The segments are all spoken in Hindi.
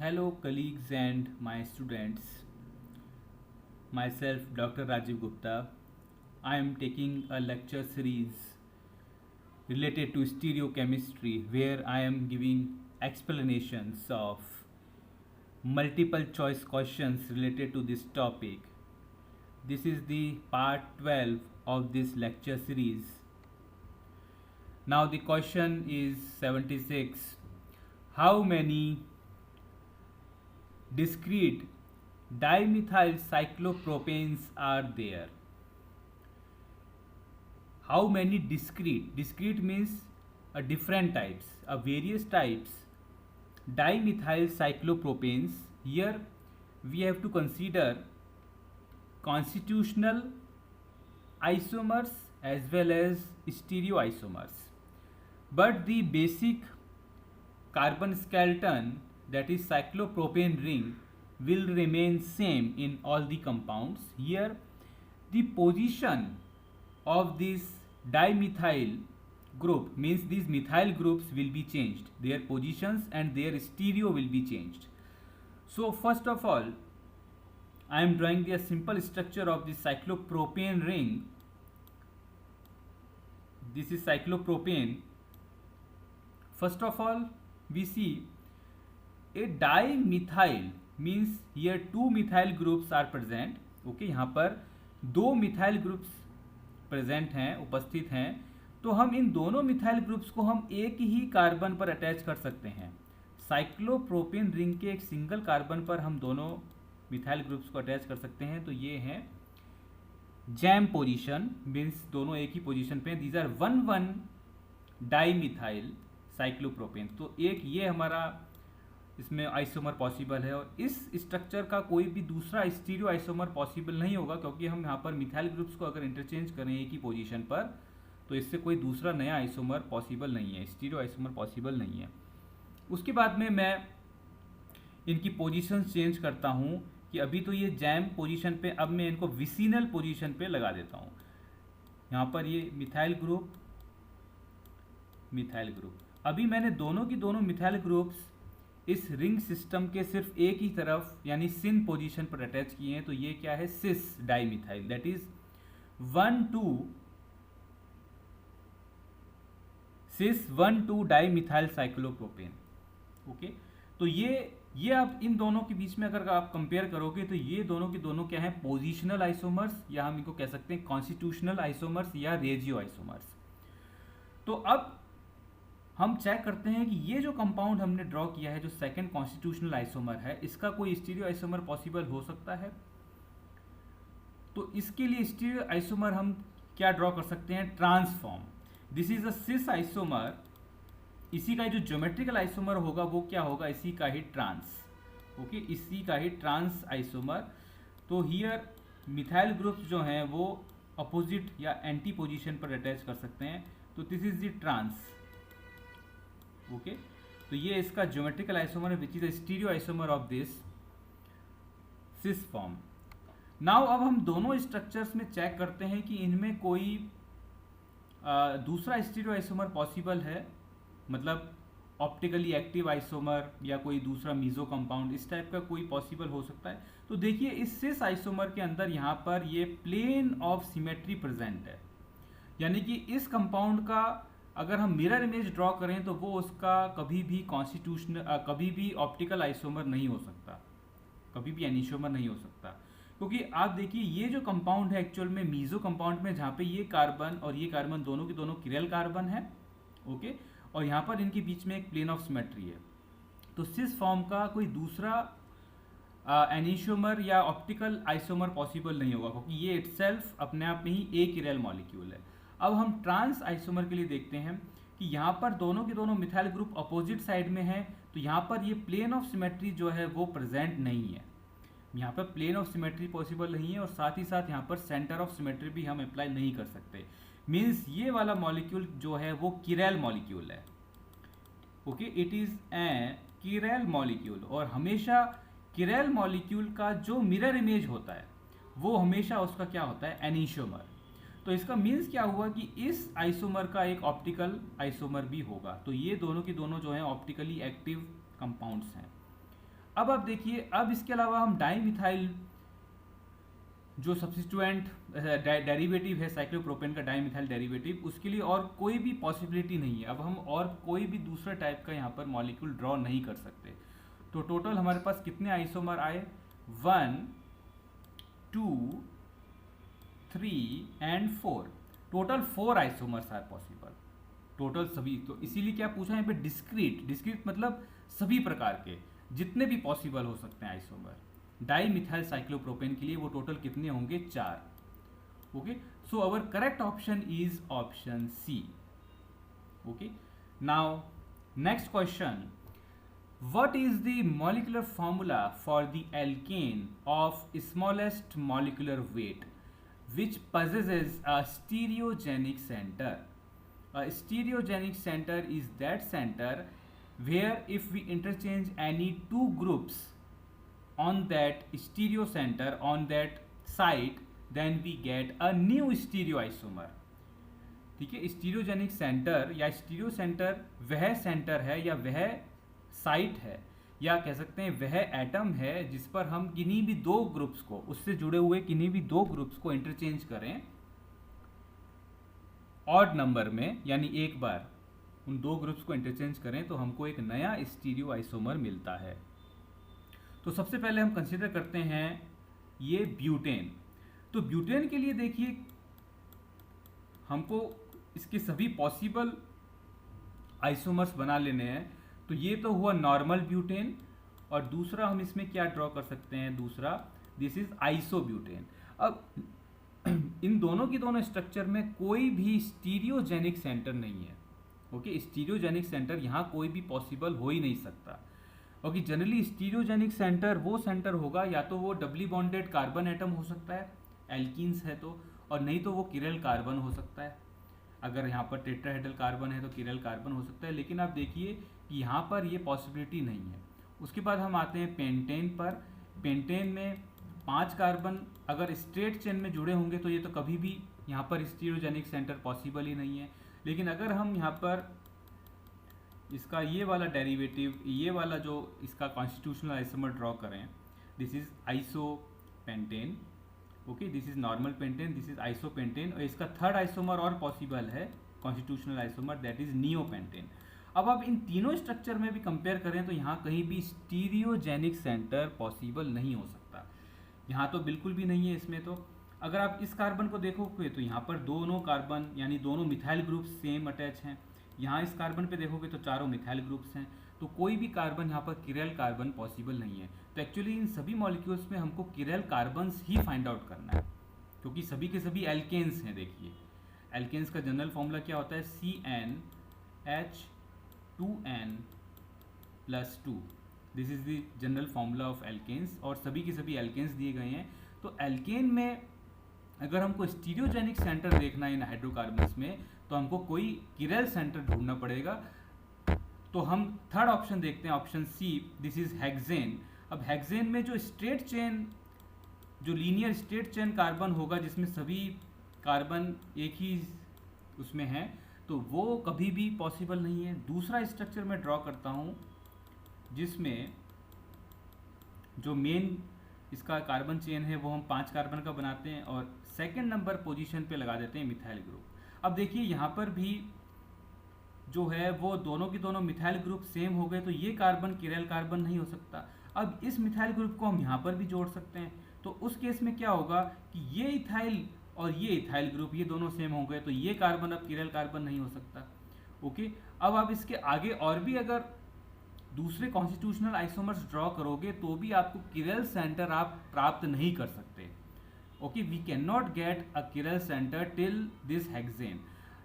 Hello, colleagues and my students. Myself, Dr. Rajiv Gupta. I am taking a lecture series related to stereochemistry where I am giving explanations of multiple choice questions related to this topic. This is the part 12 of this lecture series. Now, the question is 76. How many discrete dimethyl cyclopropanes are there? How many discrete means a different types, a various types dimethyl cyclopropanes. Here we have to consider constitutional isomers as well as stereoisomers, but the basic carbon skeleton, that is cyclopropane ring, will remain same in all the compounds. Here the position of this dimethyl group means these methyl groups will be changed, their positions and their stereo will be changed. So first of all, I am drawing the simple structure of the cyclopropane ring. This is cyclopropane. First of all, we see a dimethyl means here two methyl groups are present. Okay, यहाँ पर दो मिथाइल ग्रुप्स प्रेजेंट हैं, उपस्थित हैं, तो हम इन दोनों मिथाइल ग्रुप्स को हम एक ही कार्बन पर अटैच कर सकते हैं. साइक्लोप्रोपेन रिंग के एक सिंगल कार्बन पर हम दोनों मिथाइल ग्रुप्स को अटैच कर सकते हैं. तो ये है जैम पोजीशन, मीन्स दोनों एक ही पोजीशन पे. These are 1,1 dimethyl cyclopropane. तो एक ये हमारा इसमें आइसोमर पॉसिबल है, और इस स्ट्रक्चर का कोई भी दूसरा स्टीरियो आइसोमर पॉसिबल नहीं होगा, क्योंकि हम यहाँ पर मिथाइल ग्रुप्स को अगर इंटरचेंज करें एक ही पोजीशन पर, तो इससे कोई दूसरा नया आइसोमर पॉसिबल नहीं है, स्टीरियो आइसोमर पॉसिबल नहीं है. उसके बाद में मैं इनकी पोजीशन चेंज करता हूँ कि अभी तो ये जैम पोजीशन पे, अब मैं इनको विसिनल पोजीशन पे लगा देता हूँ. यहाँ पर ये मिथाइल ग्रुप, मिथाइल ग्रुप. अभी मैंने दोनों की दोनों मिथाइल ग्रुप्स इस रिंग सिस्टम के सिर्फ एक ही तरफ यानी सिन पोजीशन पर अटैच किए हैं. तो ये क्या है, cis dimethyl, that is 1,2 cis 1,2 dimethyl cyclopropane. Okay, तो ये आप इन दोनों के बीच में अगर आप कंपेयर करोगे तो ये दोनों के दोनों क्या है, पोजिशनल आइसोमर्स, या हम इनको कह सकते हैं कॉन्स्टिट्यूशनल आइसोमर्स या रेजियो आइसोमर्स. तो अब हम चेक करते हैं कि ये जो कंपाउंड हमने ड्रॉ किया है, जो सेकंड कॉन्स्टिट्यूशनल आइसोमर है, इसका कोई स्टीरियो आइसोमर पॉसिबल हो सकता है. तो इसके लिए स्टीरियो आइसोमर हम क्या ड्रॉ कर सकते हैं, transform. This is a cis isomer. इसी का जो ज्योमेट्रिकल आइसोमर होगा वो क्या होगा, इसी का ही ट्रांस. ओके, इसी का ही ट्रांस आइसोमर. तो हियर मिथाइल ग्रुप्स जो हैं वो अपोजिट या एंटी पोजीशन पर अटैच कर सकते हैं. तो this is the trans. Okay, तो ये इसका ज्योमेट्रिकल आइसोमर है, which is a stereo isomer of this cis form. Now अब हम दोनों स्ट्रक्चर्स में चेक करते हैं कि इनमें कोई दूसरा स्टीरियो आइसोमर पॉसिबल है, मतलब ऑप्टिकली एक्टिव आइसोमर या कोई दूसरा मीजो कंपाउंड, इस टाइप का कोई पॉसिबल हो सकता है. तो देखिए इस सिस आइसोमर के अंदर यहाँ पर ये प्लेन ऑफ सिमेट्री प्रेजेंट है, यानी कि इस कंपाउंड का अगर हम मिरर इमेज ड्रॉ करें तो वो उसका कभी भी कॉन्स्टिट्यूशनल, कभी भी ऑप्टिकल आइसोमर नहीं हो सकता, कभी भी एनिसोमर नहीं हो सकता. क्योंकि आप देखिए ये जो कंपाउंड है एक्चुअल में मीजो कंपाउंड में, जहाँ पे ये कार्बन और ये कार्बन दोनों के दोनों किरेल कार्बन है. ओके, और यहाँ पर इनके बीच में एक प्लेन ऑफ सिमेट्री है. तो सिस फॉर्म का कोई दूसरा एनिसोमर या ऑप्टिकल आइसोमर पॉसिबल नहीं होगा, क्योंकि ये इटसेल्फ अपने आप में ही एक किरेल मॉलिक्यूल है. अब हम ट्रांस आइसोमर के लिए देखते हैं कि यहाँ पर दोनों के दोनों मिथाइल ग्रुप अपोजिट साइड में है, तो यहाँ पर ये प्लेन ऑफ सिमेट्री जो है वो प्रेजेंट नहीं है. यहाँ पर प्लेन ऑफ सिमेट्री पॉसिबल नहीं है, और साथ ही साथ यहाँ पर सेंटर ऑफ सिमेट्री भी हम अप्लाई नहीं कर सकते. मीन्स ये वाला मॉलिक्यूल जो है वो किरेल मॉलिक्यूल है. Okay, it is a chiral molecule, और हमेशा किरेल मॉलिक्यूल का जो मिरर इमेज होता है वो हमेशा उसका क्या होता है, एनिसोमर. तो इसका मीन्स क्या हुआ कि इस आइसोमर का एक ऑप्टिकल आइसोमर भी होगा. तो ये दोनों की दोनों जो है ऑप्टिकली एक्टिव कंपाउंड्स हैं. अब आप देखिए, अब इसके अलावा हम डाईमिथाइल जो सब्स्टिट्यूएंट डेरिवेटिव है साइक्लोप्रोपेन का डाईमिथाइल डेरिवेटिव, उसके लिए और कोई भी पॉसिबिलिटी नहीं है। अब हम और कोई भी दूसरा टाइप का यहाँ पर मॉलिक्यूल ड्रॉ नहीं कर सकते। तो टोटल हमारे पास कितने आइसोमर आए? 1 2 3 and 4। Total 4 isomers are possible, total सभी। तो इसीलिए क्या पूछा यहाँ पे? डिस्क्रीट। डिस्क्रीट मतलब सभी प्रकार के जितने भी पॉसिबल हो सकते हैं आइसोमर डाईमिथाइल साइक्लोप्रोपेन के लिए, वो टोटल कितने होंगे? 4। Okay, so our correct option is option C. Okay, now next question, what is the molecular formula for the alkane of smallest molecular weight which possesses a stereogenic center? A stereogenic center is that center where if we interchange any two groups on that stereo center on that site then we get a new stereoisomer. ठीक है, स्टीरियोजेनिक सेंटर या स्टीरियो सेंटर वह सेंटर है या वह साइट है या कह सकते हैं वह एटम है जिस पर हम किन्हीं भी दो ग्रुप्स को, उससे जुड़े हुए किन्हीं भी दो ग्रुप्स को इंटरचेंज करें ऑड नंबर में, यानी एक बार उन दो ग्रुप्स को इंटरचेंज करें तो हमको एक नया स्टीरियो आइसोमर मिलता है। तो सबसे पहले हम कंसीडर करते हैं ये ब्यूटेन। तो ब्यूटेन के लिए देखिए हमको इसके सभी पॉसिबल आइसोमर्स बना लेने हैं। तो ये तो हुआ नॉर्मल ब्यूटेन, और दूसरा हम इसमें क्या ड्रॉ कर सकते हैं? दूसरा, दिस इज आइसोब्यूटेन। अब इन दोनों की दोनों स्ट्रक्चर में कोई भी स्टीरियोजेनिक सेंटर नहीं है। ओके, स्टीरियोजेनिक सेंटर यहाँ कोई भी पॉसिबल हो ही नहीं सकता। ओके, जनरली स्टीरियोजेनिक सेंटर वो सेंटर होगा या तो वो डबली बॉन्डेड कार्बन एटम हो सकता है, एल्कीन्स है तो, और नहीं तो वो किरल कार्बन हो सकता है। अगर यहाँ पर टेट्राहेड्रल कार्बन है तो किरल कार्बन हो सकता है, लेकिन आप देखिए कि यहाँ पर ये पॉसिबिलिटी नहीं है। उसके बाद हम आते हैं पेंटेन पर। पेंटेन में 5 कार्बन अगर स्ट्रेट चेन में जुड़े होंगे तो ये तो कभी भी यहाँ पर स्टीरियोजेनिक सेंटर पॉसिबल ही नहीं है। लेकिन अगर हम यहाँ पर इसका ये वाला डेरिवेटिव, ये वाला जो इसका कॉन्स्टिट्यूशनल आइसोमर ड्रॉ करें, this is isopentane. Okay, this is normal pentane, this is isopentane, और इसका थर्ड आइसोमर और पॉसिबल है constitutional isomer, that is neopentane. अब आप इन तीनों स्ट्रक्चर में भी कंपेयर करें तो यहाँ कहीं भी स्टीरियोजेनिक सेंटर पॉसिबल नहीं हो सकता। यहाँ तो बिल्कुल भी नहीं है इसमें। तो अगर आप इस कार्बन को देखोगे तो यहाँ पर दोनों कार्बन यानी दोनों मिथाइल ग्रुप सेम अटैच हैं। यहाँ इस कार्बन पे देखोगे तो चारों मिथाइल ग्रुप्स हैं, तो कोई भी कार्बन यहाँ पर किरल कार्बन पॉसिबल नहीं है। तो एक्चुअली इन सभी मॉलिक्यूल्स में हमको किरल कार्बन्स ही फाइंड आउट करना है, क्योंकि सभी के सभी एल्केन्स हैं। देखिए एल्केन्स का जनरल फॉर्मूला क्या होता है? CnH2n+2, this is the general formula of alkanes, और सभी के सभी एल्केन्स दिए गए हैं। तो एल्केन में अगर हमको स्टीरियोजेनिक सेंटर देखना है इन हाइड्रोकार्बन्स में तो हमको कोई किरल सेंटर ढूंढना पड़ेगा। तो हम थर्ड ऑप्शन देखते हैं, option C, this is hexane. अब हेक्सेन में जो स्ट्रेट चेन, जो लीनियर स्ट्रेट चेन कार्बन होगा जिसमें सभी कार्बन एक ही उसमें है, तो वो कभी भी पॉसिबल नहीं है। दूसरा स्ट्रक्चर मैं ड्रॉ करता हूँ जिसमें जो मेन इसका कार्बन चेन है वो हम 5 कार्बन का बनाते हैं और सेकंड नंबर पोजीशन पे लगा देते हैं मिथाइल ग्रुप। अब देखिए यहाँ पर भी जो है वो दोनों की दोनों मिथाइल ग्रुप सेम हो गए, तो ये कार्बन किरल कार्बन नहीं हो सकता। अब इस मिथाइल ग्रुप को हम यहाँ पर भी जोड़ सकते हैं, तो उस केस में क्या होगा कि ये इथाइल और ये इथाइल ग्रुप ये दोनों सेम हो गए, तो ये कार्बन अब किरल कार्बन नहीं हो सकता। ओके, अब आप इसके आगे और भी अगर दूसरे कॉन्स्टिट्यूशनल आइसोमर्स ड्रॉ करोगे तो भी आपको किरल सेंटर आप प्राप्त नहीं कर सकते। Okay, we can not get a chiral centre till this hexane.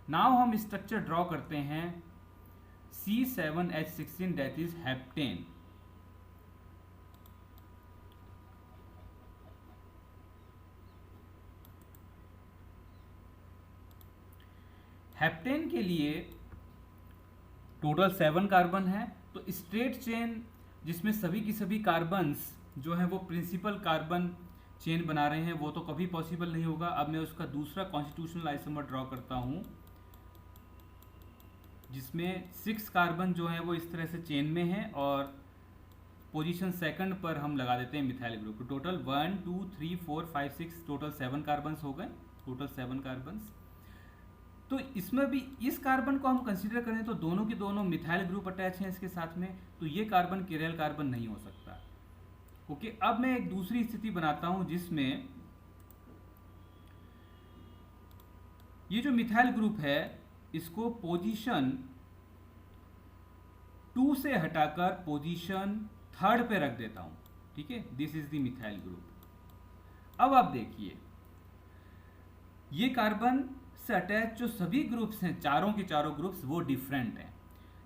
Now हम स्ट्रक्चर ड्रॉ करते हैं C7H16, that is heptane. Heptane के लिए टोटल 7 कार्बन है, तो स्ट्रेट चेन जिसमें सभी की सभी कार्बन्स जो हैं वो प्रिंसिपल कार्बन चेन बना रहे हैं वो तो कभी पॉसिबल नहीं होगा। अब मैं उसका दूसरा कॉन्स्टिट्यूशनल आइसोमर ड्रॉ करता हूं जिसमें 6 कार्बन जो है वो इस तरह से चेन में है और पोजीशन सेकंड पर हम लगा देते हैं मिथाइल ग्रुप। तो टोटल 1 2 3 4 5 6 टोटल 7 कार्बन्स हो गए, टोटल 7 कार्बन्स। तो इसमें भी इस कार्बन को हम कंसीडर करें तो दोनों के दोनों मिथाइल ग्रुप अटैच हैं इसके साथ में, तो ये कार्बन किरल कार्बन नहीं हो सकता। ओके, अब मैं एक दूसरी स्थिति बनाता हूं जिसमें ये जो मिथाइल ग्रुप है इसको पोजीशन 2 से हटाकर पोजीशन 3rd पे रख देता हूं। ठीक है, this is the methyl group. अब आप देखिए ये कार्बन से अटैच जो सभी ग्रुप्स हैं, चारों के चारों ग्रुप्स, वो डिफरेंट हैं।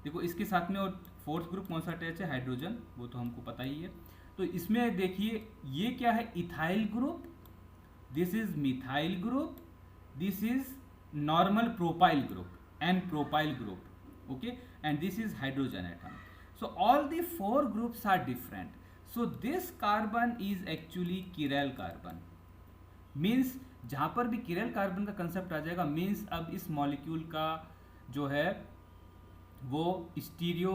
देखो इसके साथ में और 4th ग्रुप कौन सा अटैच है, हाइड्रोजन, वो तो हमको पता ही है। तो इसमें देखिए ये क्या है, ethyl group, this is methyl group, this is normal propyl group and propyl group, okay, and this is hydrogen atom. So all the 4 groups are different. So this carbon is actually chiral carbon. Means जहाँ पर भी chiral carbon का कंसेप्ट आ जाएगा, मीन्स अब इस मॉलिक्यूल का जो है वो स्टीरियो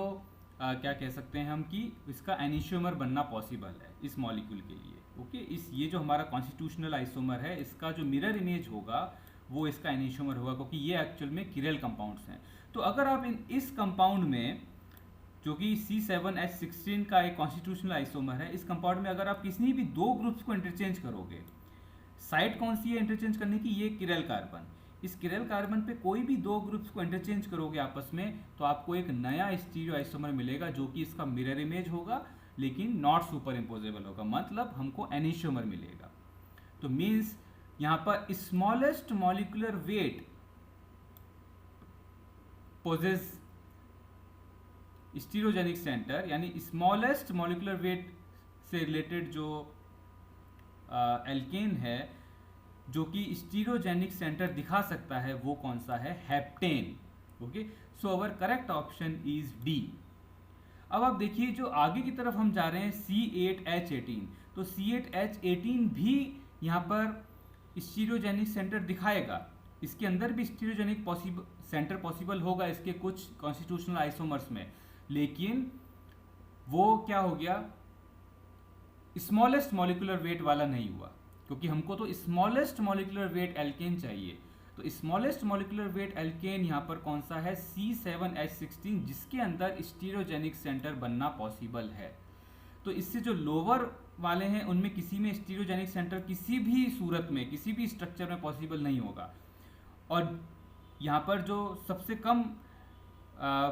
क्या कह सकते हैं हम कि इसका एनिशोमर बनना पॉसिबल है इस मॉलिक्यूल के लिए। ओके, इस ये जो हमारा कॉन्स्टिट्यूशनल आइसोमर है इसका जो मिरर इमेज होगा वो इसका एनिशोमर होगा, क्योंकि ये एक्चुअल में किरल कंपाउंड्स हैं। तो अगर आप इस कंपाउंड में जो कि C7H16 का एक कॉन्स्टिट्यूशनल आइसोमर है, इस कंपाउंड में अगर आप किसी भी 2 ग्रुप्स को इंटरचेंज करोगे, साइड कौन सी है इंटरचेंज करने की, ये किरल कार्बन। इस किरल कार्बन पे कोई भी 2 ग्रुप्स को इंटरचेंज करोगे आपस में तो आपको एक नया स्टीरियो आइसोमर मिलेगा जो कि इसका मिरर इमेज होगा लेकिन नॉट सुपर इम्पोजेबल होगा, मतलब हमको एनिशोमर मिलेगा। तो मीन्स यहां पर smallest molecular weight possess stereogenic centre, यानी स्मॉलेस्ट मॉलिक्यूलर वेट से रिलेटेड जो एल्केन है जो कि स्टीरियोजेनिक सेंटर दिखा सकता है, वो कौन सा है, heptane. Okay, so our correct option is D. अब आप देखिए जो आगे की तरफ हम जा रहे हैं C8H18, तो C8H18 भी यहाँ पर स्टीरियोजेनिक सेंटर दिखाएगा, इसके अंदर भी स्टीरियोजेनिक सेंटर पॉसिबल होगा इसके कुछ कॉन्स्टिट्यूशनल आइसोमर्स में, लेकिन वो क्या हो गया, स्मॉलेस्ट मॉलिक्यूलर वेट वाला नहीं हुआ, क्योंकि हमको तो स्मॉलेस्ट मॉलिक्यूलर वेट एल्केन चाहिए। तो स्मॉलेस्ट मॉलिक्यूलर वेट एल्केन यहाँ पर कौन सा है, C7H16, जिसके अंदर स्टीरियोजेनिक सेंटर बनना पॉसिबल है। तो इससे जो लोअर वाले हैं उनमें किसी में स्टीरियोजेनिक सेंटर किसी भी सूरत में किसी भी स्ट्रक्चर में पॉसिबल नहीं होगा, और यहाँ पर जो सबसे कम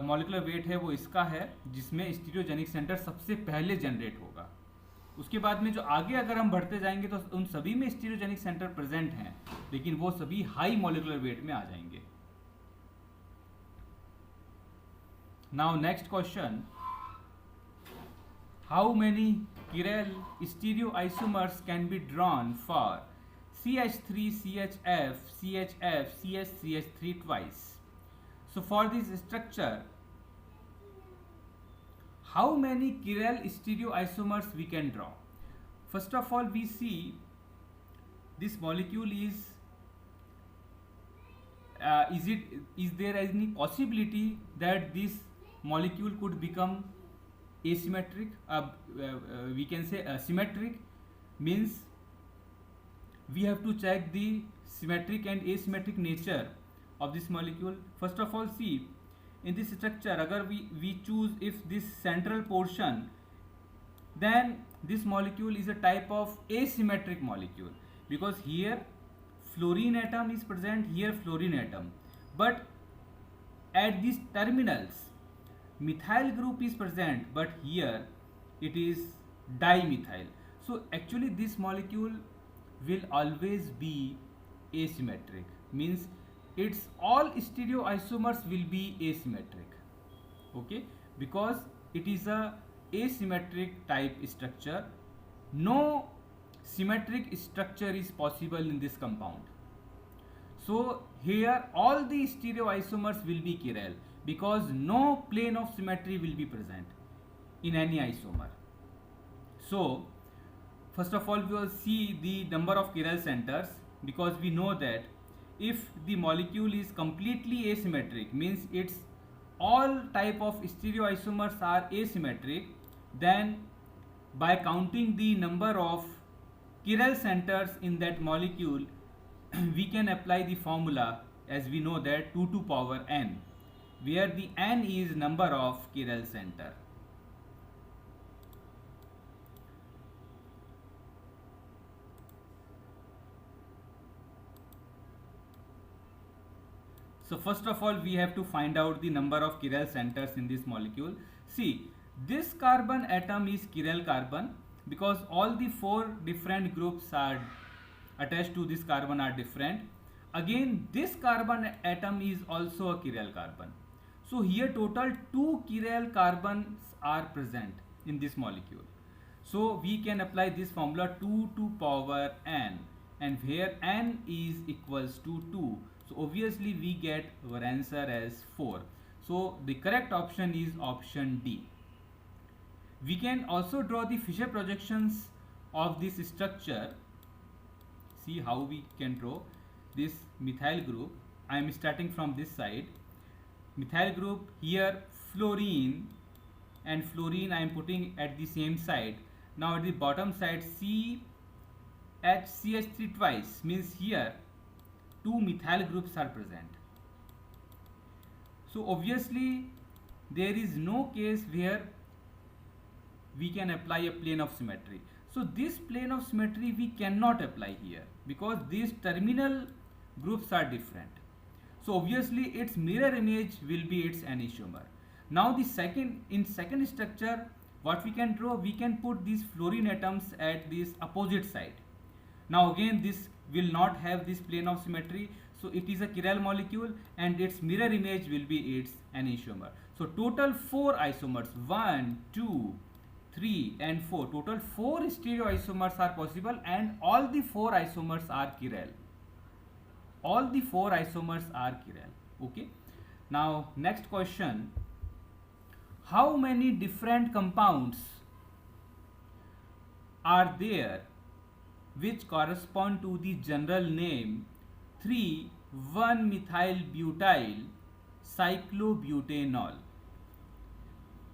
मॉलिक्यूलर वेट है वो इसका है जिसमें स्टीरियोजेनिक सेंटर सबसे पहले जनरेट होगा। उसके बाद में जो आगे अगर हम बढ़ते जाएंगे तो उन सभी में स्टीरियोजेनिक सेंटर प्रेजेंट हैं, लेकिन वो सभी हाई मॉलिक्यूलर वेट में आ जाएंगे। Now next question, how many chiral stereoisomers can be drawn for CH3, CHF, CHF, CH, CH3 twice. So for this structure, how many chiral stereoisomers we can draw? First of all, we see this molecule is there any possibility that this molecule could become asymmetric? We can say symmetric, means we have to check the symmetric and asymmetric nature of this molecule. First of all, see in this structure agar we choose if this central portion, then this molecule is a type of asymmetric molecule, because here fluorine atom is present, here fluorine atom, but at these terminals methyl group is present, but here it is dimethyl. So actually this molecule will always be asymmetric, means its all stereoisomers will be asymmetric. Okay, because it is a asymmetric type structure, no symmetric structure is possible in this compound. So here all the stereoisomers will be chiral, because no plane of symmetry will be present in any isomer. So first of all we will see the number of chiral centers, because we know that if the molecule is completely asymmetric, means its all type of stereoisomers are asymmetric, then by counting the number of chiral centers in that molecule, we can apply the formula, as we know that 2 to power n, where the n is number of chiral center. So first of all, we have to find out the number of chiral centers in this molecule. See, this carbon atom is chiral carbon because all the 4 different groups are attached to this carbon are different. Again, this carbon atom is also a chiral carbon. So here total 2 chiral carbons are present in this molecule. So we can apply this formula 2 to power n, and here n is equals to 2. So obviously we get our answer as 4. So the correct option is option D. We can also draw the Fisher projections of this structure. See how we can draw this methyl group. I am starting from this side. Methyl group, here fluorine, and fluorine I am putting at the same side. Now at the bottom side CH3 twice, means here 2 methyl groups are present. So obviously there is no case where we can apply a plane of symmetry. So this plane of symmetry we cannot apply here because these terminal groups are different. So obviously its mirror image will be its anisomers. Now the second structure, what we can draw, we can put these fluorine atoms at this opposite side. Now again this will not have this plane of symmetry, so it is a chiral molecule and its mirror image will be its anisomer. So total 4 isomers, 1, 2, 3 and 4, total 4 stereoisomers are possible, and all the 4 isomers are chiral. All the 4 isomers are chiral. Okay. Now next question, how many different compounds are there which correspond to the general name 3,1-methyl-butyl cyclobutanol?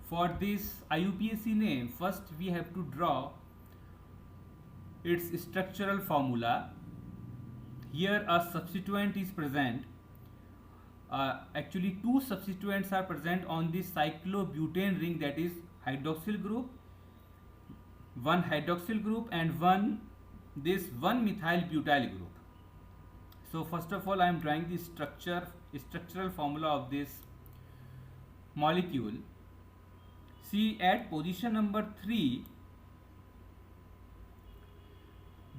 For this IUPAC name, first we have to draw its structural formula. Here a substituent is present. Actually 2 substituents are present on this cyclobutane ring, that is hydroxyl group, one hydroxyl group and one 1-methyl-butyl group. So first of all I am drawing the structural formula of this molecule. See, at position number 3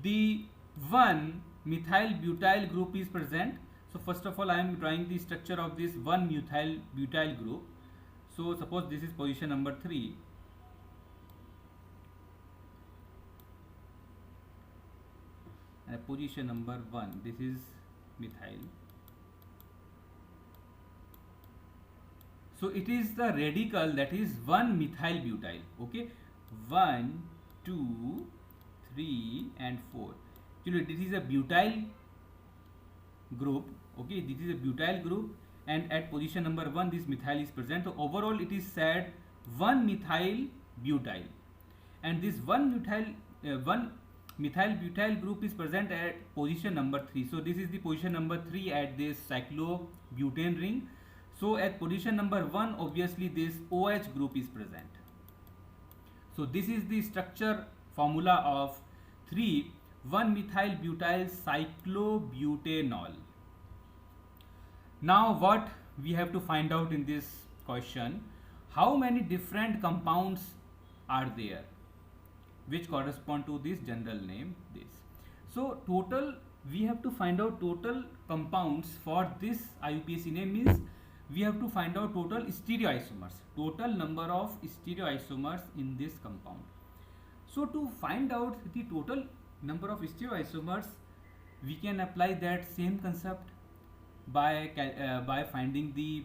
the 1-methyl-butyl group is present. So first of all I am drawing the structure of this 1-methyl-butyl group. So suppose this is position number 3. And position number 1, this is methyl. So it is the radical, that is 1-methyl-butyl. Okay, 1, 2, 3 and 4. Actually this is a butyl group. Okay, this is a butyl group, and at position number 1 this methyl is present. So overall it is said 1-methyl-butyl, and this 1-methyl-butyl group is present at position number 3. So this is the position number 3 at this cyclobutane ring. So at position number 1 obviously this OH group is present. So this is the structure formula of 3,1-methyl-butyl cyclobutanol. Now what we have to find out in this question, how many different compounds are there which correspond to this general name this. So total, we have to find out total compounds for this IUPAC name, means we have to find out total stereoisomers, total number of stereoisomers in this compound. So to find out the total number of stereoisomers, we can apply that same concept by finding the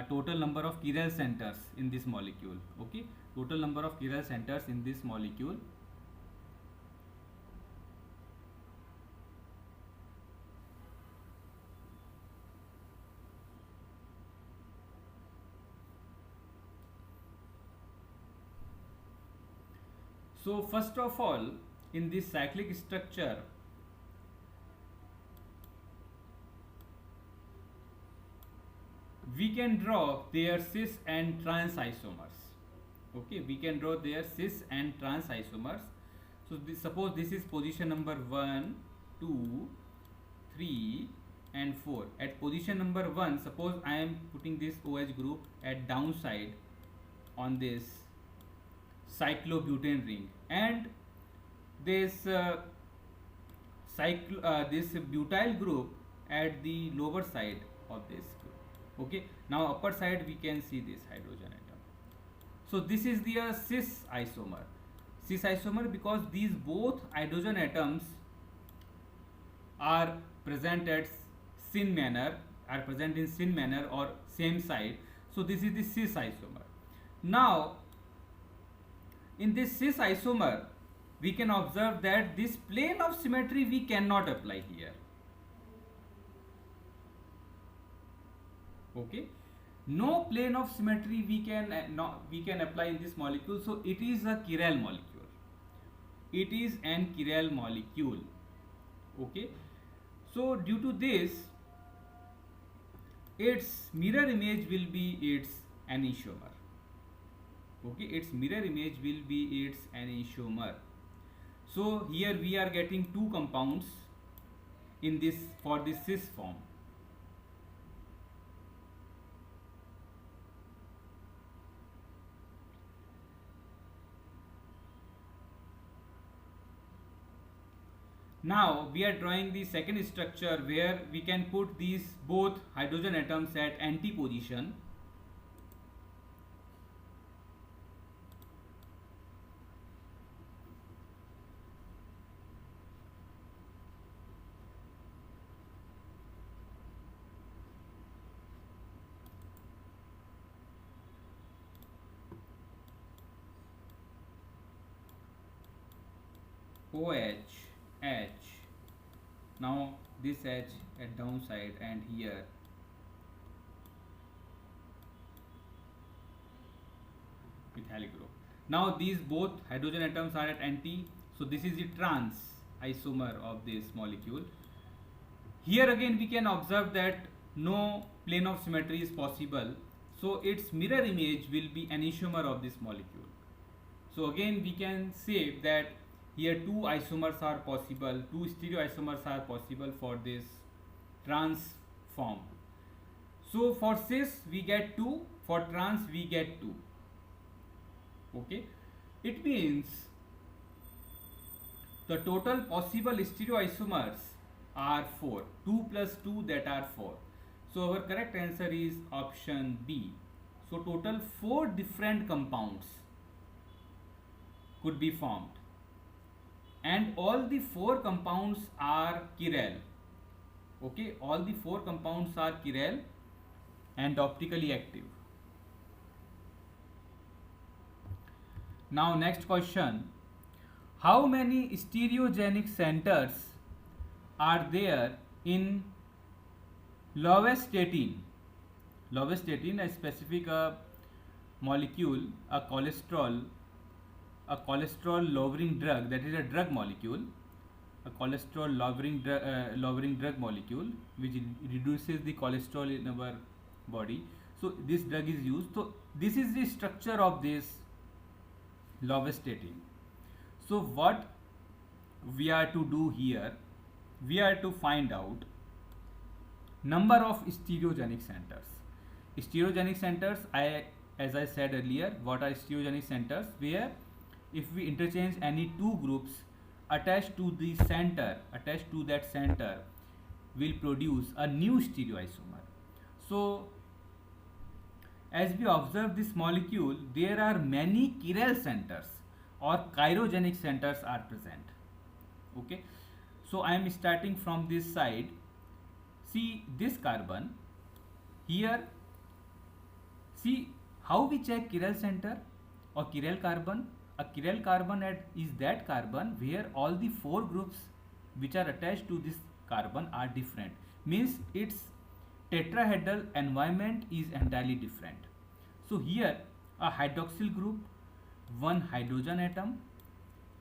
total number of chiral centers in this molecule. Okay, total number of chiral centers in this molecule. So first of all, in this cyclic structure, we can draw their cis and trans isomers. Okay, we can draw their cis and trans isomers. So suppose this is position number 1, 2, 3 and 4. At position number 1, suppose I am putting this OH group at downside on this cyclobutane ring, and this this butyl group at the lower side of this group. Okay, now upper side we can see this hydrogen atom. So this is the cis isomer. Cis isomer because these both hydrogen atoms are present at syn manner, are present in syn manner or same side. So this is the cis isomer. Now in this cis isomer, we can observe that this plane of symmetry we cannot apply here. Okay, no plane of symmetry we can apply in this molecule. So it is a chiral molecule. It is an chiral molecule. Okay, so due to this, its mirror image will be its anishomer. Okay, its mirror image will be its anishomer. So here we are getting two compounds in this for this cis form. Now we are drawing the second structure where we can put these both hydrogen atoms at anti position. OH, H. Now this H at downside and here methyl group. Now these both hydrogen atoms are at anti, so this is the trans isomer of this molecule. Here again we can observe that no plane of symmetry is possible, so its mirror image will be anishomer of this molecule. So again we can say that here two isomers are possible, two stereoisomers are possible for this trans form. So for cis we get 2, for trans we get 2. Okay, it means the total possible stereoisomers are 4, 2 plus 2, that are 4. So our correct answer is option B. So total 4 different compounds could be formed, and all the 4 compounds are chiral. Okay, all the 4 compounds are chiral and optically active. Now next question, how many stereogenic centers are there in lovastatin? Lovastatin, a specific molecule, a cholesterol lowering drug, that is a drug molecule, a cholesterol lowering drug molecule which reduces the cholesterol in our body. So this drug is used. So this is the structure of this lovastatin. So what we are to do here, we are to find out number of stereogenic centers. Stereogenic centers, as I said earlier, what are stereogenic centers? Where if we interchange any two groups attached to the center, attached to that center, will produce a new stereoisomer. So as we observe this molecule, there are many chiral centers or chirogenic centers are present. Okay, so I am starting from this side. See this carbon here. See how we check chiral center or chiral carbon. A chiral carbon is that carbon where all the 4 groups which are attached to this carbon are different, means its tetrahedral environment is entirely different. So here a hydroxyl group, one hydrogen atom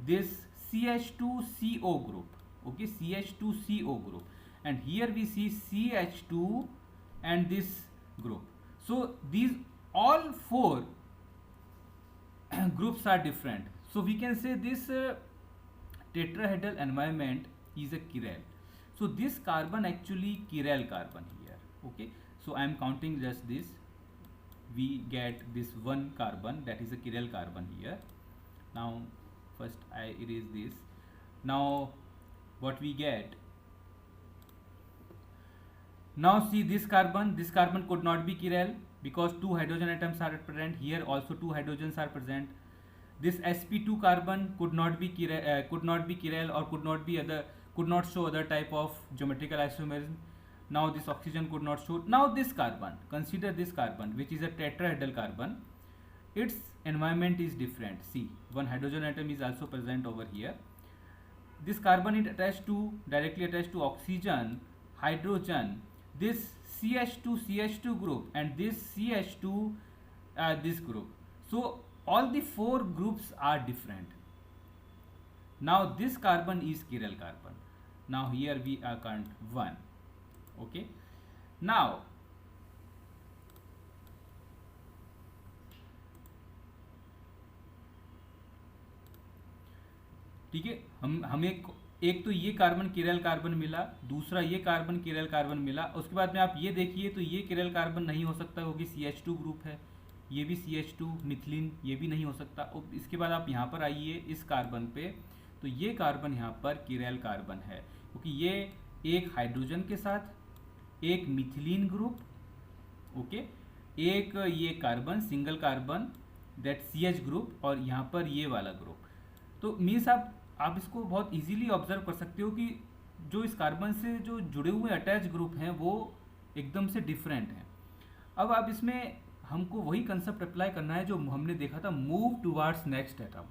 this CH2CO group, okay, CH2CO group, and here we see CH2 and this group. So these all four groups are different. So we can say this tetrahedral environment is a chiral. So this carbon actually chiral carbon here. Okay, so I am counting just this. We get this one carbon, that is a chiral carbon here. Now first I erase this. Now what we get, now see this carbon could not be chiral because two hydrogen atoms are present here, also two hydrogens are present. This sp2 carbon could not be chiral or could not show other type of geometrical isomerism. Now this oxygen could not show. Now this carbon, consider this carbon which is a tetrahedral carbon, its environment is different. See, one hydrogen atom is also present over here. This carbon is directly attached to oxygen, hydrogen, this CH2 group, and this CH2 this group. So all the four groups are different. Now this carbon is chiral carbon. Now here we count 1. Okay, now ठीक है, हमें एक तो ये कार्बन किरल कार्बन मिला, दूसरा ये कार्बन किरल कार्बन मिला। उसके बाद में आप ये देखिए तो ये किरल कार्बन नहीं हो सकता क्योंकि CH2 ग्रुप है, ये भी CH2 मिथिलीन, ये भी नहीं हो सकता। और इसके बाद आप यहाँ पर आइए इस कार्बन पे, तो ये कार्बन यहाँ पर किरल कार्बन है क्योंकि ये एक हाइड्रोजन के साथ एक मिथिलीन ग्रुप, ओके, एक ये carbon single carbon that CH group, और यहाँ पर ये वाला ग्रुप। तो मीन्स आप इसको बहुत इजीली ऑब्जर्व कर सकते हो कि जो इस कार्बन से जो जुड़े हुए अटैच ग्रुप हैं वो एकदम से डिफरेंट हैं। अब आप इसमें हमको वही कंसेप्ट अप्लाई करना है जो हमने देखा था मूव टुवार्ड्स नेक्स्ट एटम,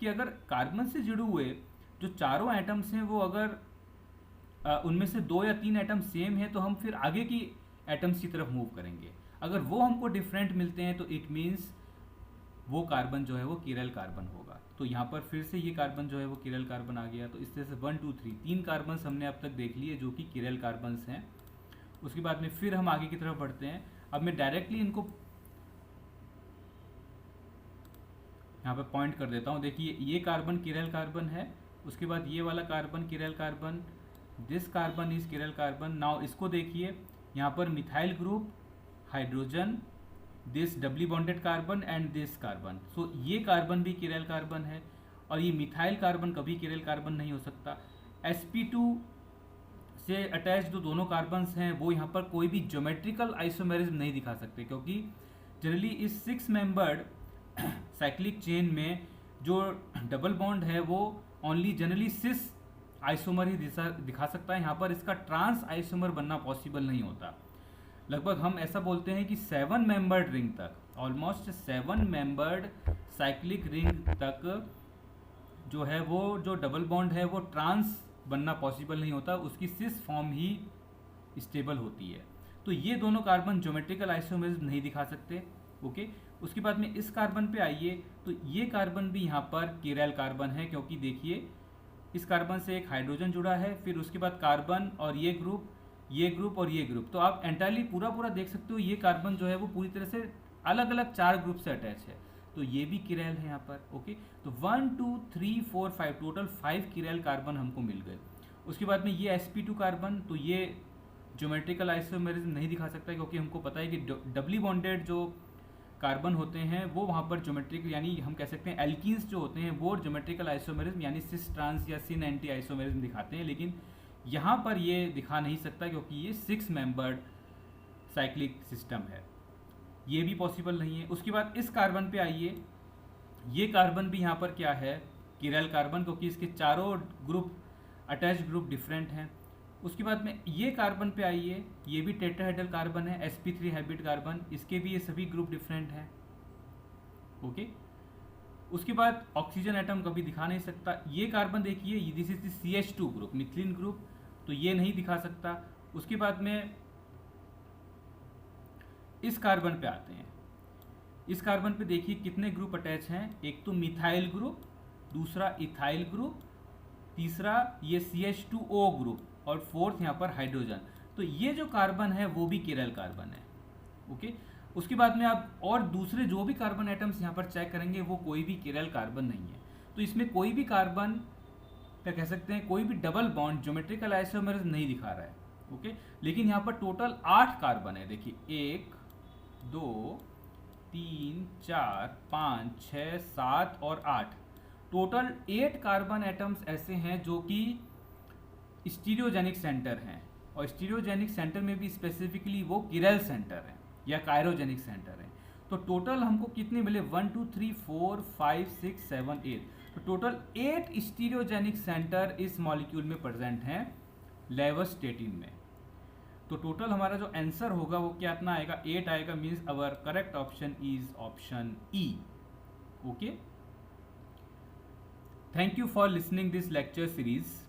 कि अगर कार्बन से जुड़े हुए जो चारों एटम्स हैं वो अगर उनमें से 2 या 3 एटम सेम है तो हम फिर आगे की एटम्स की तरफ मूव करेंगे। अगर वो हमको डिफरेंट मिलते हैं तो इट मीन्स वो कार्बन जो है वो किरल कार्बन होगा। तो यहाँ पर फिर से ये कार्बन जो है वो किरल कार्बन आ गया। तो इस तरह से 1 2 3 3 कार्बन हमने अब तक देख लिए जो कि किरल कार्बन्स हैं। उसके बाद में फिर हम आगे की तरफ बढ़ते हैं। अब मैं डायरेक्टली इनको यहाँ पे पॉइंट कर देता हूँ। देखिए ये कार्बन किरल कार्बन है, उसके बाद ये वाला carbon chiral carbon, this carbon is chiral carbon. Now इसको देखिए, यहाँ पर methyl group, hydrogen, this doubly bonded carbon and this carbon. So ये कार्बन भी किरल कार्बन है और ये मिथाइल कार्बन कभी किरल कार्बन नहीं हो सकता। sp2 से अटैच जो दोनों कार्बन्स हैं वो यहाँ पर कोई भी ज्योमेट्रिकल आइसोमेरिज्म नहीं दिखा सकते क्योंकि जनरली इस 6 मेंबर्ड साइक्लिक चेन में जो डबल बॉन्ड है वो ओनली जनरली सिस आइसोमर ही दिखा सकता है। यहाँ पर इसका ट्रांस आइसोमर बनना पॉसिबल नहीं होता। लगभग हम ऐसा बोलते हैं कि 7 मेंबर्ड रिंग तक, ऑलमोस्ट 7 मेंबर्ड साइक्लिक रिंग तक जो है वो जो डबल बॉन्ड है वो ट्रांस बनना पॉसिबल नहीं होता, उसकी सिस फॉर्म ही स्टेबल होती है। तो ये दोनों कार्बन ज्योमेट्रिकल आइसोमेरिज्म नहीं दिखा सकते। ओके, उसके बाद में इस कार्बन पे आइए तो ये कार्बन भी यहाँ पर किरल कार्बन है क्योंकि देखिए इस कार्बन से एक हाइड्रोजन जुड़ा है, फिर उसके बाद कार्बन और ये ग्रुप और ये ग्रुप। तो आप एंटायरली पूरा देख सकते हो ये कार्बन जो है वो पूरी तरह से अलग अलग 4 ग्रुप से अटैच है, तो ये भी किरल है यहाँ पर। ओके, तो 1 2 3 4 5 टोटल 5 किरल कार्बन हमको मिल गए। उसके बाद में ये sp2 कार्बन, तो ये ज्योमेट्रिकल आइसोमेरिज्म नहीं दिखा सकता क्योंकि हमको पता है कि डबली बॉन्डेड जो कार्बन होते हैं वो वहाँ पर ज्योमेट्रिक यानी हम कह सकते हैं एल्कीन्स जो होते हैं वो ज्योमेट्रिकल आइसोमेरिज्म यानी सिस ट्रांस या सिन एंटी आइसोमेरिज्म दिखाते हैं, लेकिन यहाँ पर ये दिखा नहीं सकता क्योंकि ये 6 मेंबर्ड साइक्लिक सिस्टम है, ये भी पॉसिबल नहीं है। उसके बाद इस कार्बन पे आइए, ये कार्बन भी यहाँ पर क्या है किरल कार्बन क्योंकि इसके चारों ग्रुप अटैच ग्रुप डिफरेंट हैं। उसके बाद में ये कार्बन पे आइए, ये भी टेट्राहेड्रल कार्बन है, sp3 हाइब्रिड कार्बन, इसके भी ये सभी ग्रुप डिफरेंट हैं। ओके, उसके बाद ऑक्सीजन एटम कभी दिखा नहीं सकता। ये कार्बन देखिए, this is CH2 group methylene group, तो ये नहीं दिखा सकता। उसके बाद में इस कार्बन पे आते हैं। इस कार्बन पे देखिए कितने ग्रुप अटैच हैं, एक तो मिथाइल ग्रुप, दूसरा इथाइल ग्रुप, तीसरा ये CH2O ग्रुप और फोर्थ यहाँ पर हाइड्रोजन। तो ये जो कार्बन है वो भी किरल कार्बन है। ओके, उसके बाद में आप और दूसरे जो भी कार्बन एटम्स यहाँ पर चेक करेंगे वो कोई भी किरल कार्बन नहीं है। तो इसमें कोई भी कार्बन क्या कह सकते हैं, कोई भी डबल बॉन्ड ज्योमेट्रिकल आइसोमर्स नहीं दिखा रहा है। ओके, लेकिन यहाँ पर टोटल 8 कार्बन है। देखिए 1 2 3 4 5 6 7 और 8, टोटल 8 कार्बन एटम्स ऐसे हैं जो कि स्टीरियोजेनिक सेंटर हैं, और स्टीरियोजेनिक सेंटर में भी स्पेसिफिकली वो किरल सेंटर है या कायरोजेनिक सेंटर है। तो टोटल हमको कितने मिले, 1 2 3 4 5 6 7 8, तो टोटल 8 स्टीरियोजेनिक सेंटर इस मॉलिक्यूल में प्रेजेंट हैं लेवोस्टेटिन में। तो टोटल हमारा जो आंसर होगा वो कितना आएगा, 8 आएगा। Means our correct option is option E. Okay, thank you for listening this lecture series.